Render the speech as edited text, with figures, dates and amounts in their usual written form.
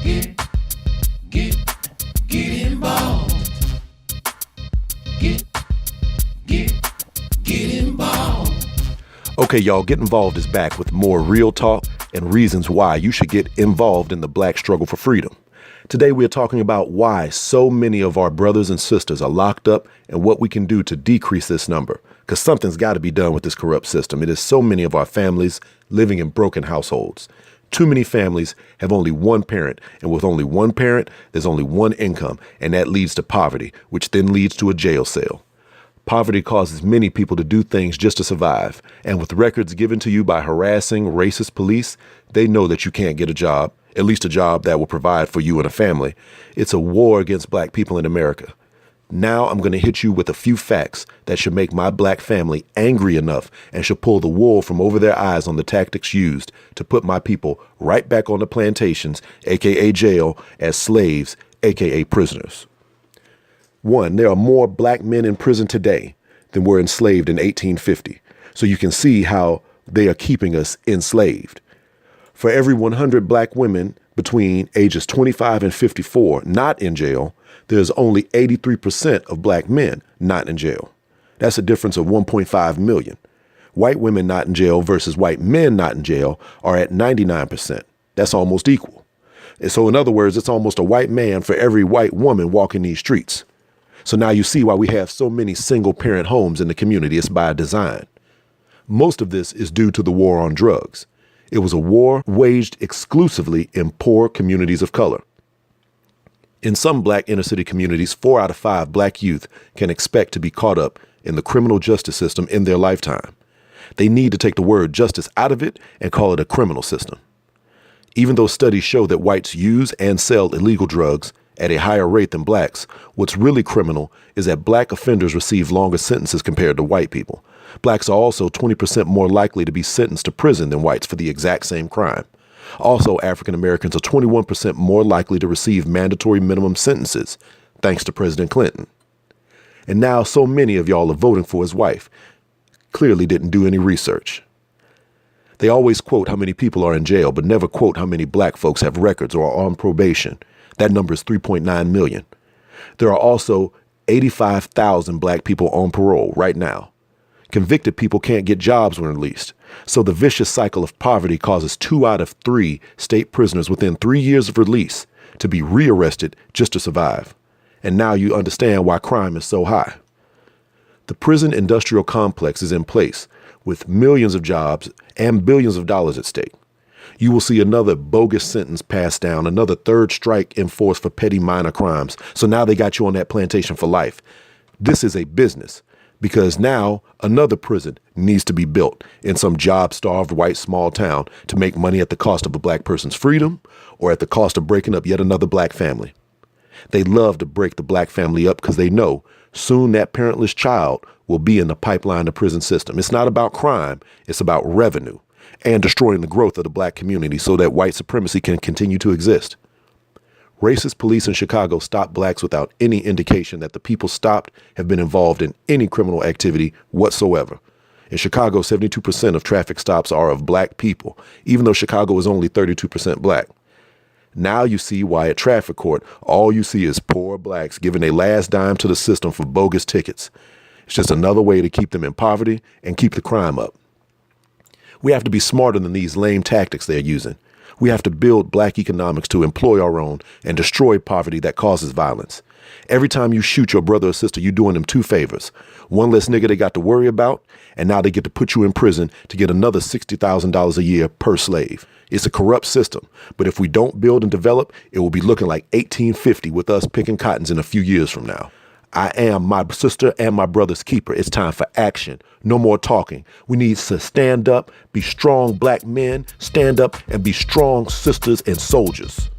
Get, get, get involved. Get involved. Okay, y'all, Get Involved is back with more real talk and reasons why you should get involved in the Black struggle for freedom. Today, we're talking about why so many of our brothers and sisters are locked up and what we can do to decrease this number. Because something's got to be done with this corrupt system. It is so many of our families living in broken households. Too many families have only one parent, and with only one parent, there's only one income, and that leads to poverty, which then leads to a jail cell. Poverty causes many people to do things just to survive, and with records given to you by harassing, racist police, they know that you can't get a job, at least a job that will provide for you and a family. It's a war against Black people in America. Now I'm going to hit you with a few facts that should make my Black family angry enough and should pull the wool from over their eyes on the tactics used to put my people right back on the plantations, aka jail, as slaves, aka prisoners. 1, there are more Black men in prison today than were enslaved in 1850. So you can see how they are keeping us enslaved. For every 100 Black women between ages 25 and 54 not in jail, there's only 83% of Black men not in jail. That's a difference of 1.5 million. White women not in jail versus white men not in jail are at 99%. That's almost equal. And so in other words, it's almost a white man for every white woman walking these streets. So now you see why we have so many single parent homes in the community. It's by design. Most of this is due to the war on drugs. It was a war waged exclusively in poor communities of color. In some Black inner city communities, 4 out of 5 Black youth can expect to be caught up in the criminal justice system in their lifetime. They need to take the word justice out of it and call it a criminal system. Even though studies show that whites use and sell illegal drugs at a higher rate than Blacks, what's really criminal is that Black offenders receive longer sentences compared to white people. Blacks are also 20% more likely to be sentenced to prison than whites for the exact same crime. Also, African Americans are 21% more likely to receive mandatory minimum sentences, thanks to President Clinton. And now so many of y'all are voting for his wife. Clearly didn't do any research. They always quote how many people are in jail, but never quote how many Black folks have records or are on probation. That number is 3.9 million. There are also 85,000 Black people on parole right now. Convicted people can't get jobs when released. So the vicious cycle of poverty causes 2 out of 3 state prisoners within 3 years of release to be rearrested just to survive. And now you understand why crime is so high. The prison industrial complex is in place with millions of jobs and billions of dollars at stake. You will see another bogus sentence passed down, another third strike enforced for petty minor crimes. So now they got you on that plantation for life. This is a business because now another prison needs to be built in some job-starved white small town to make money at the cost of a Black person's freedom or at the cost of breaking up yet another Black family. They love to break the Black family up because they know soon that parentless child will be in the pipeline to prison system. It's not about crime. It's about revenue and destroying the growth of the Black community so that white supremacy can continue to exist. Racist police in Chicago stopped Blacks without any indication that the people stopped have been involved in any criminal activity whatsoever. In Chicago, 72% of traffic stops are of Black people, even though Chicago is only 32% Black. Now you see why at traffic court, all you see is poor Blacks giving a last dime to the system for bogus tickets. It's just another way to keep them in poverty and keep the crime up. We have to be smarter than these lame tactics they're using. We have to build Black economics to employ our own and destroy poverty that causes violence. Every time you shoot your brother or sister, you're doing them 2 favors. One less nigga they got to worry about, and now they get to put you in prison to get another $60,000 a year per slave. It's a corrupt system, but if we don't build and develop, it will be looking like 1850 with us picking cottons in a few years from now. I am my sister and my brother's keeper. It's time for action. No more talking. We need to stand up, be strong Black men, stand up and be strong sisters and soldiers.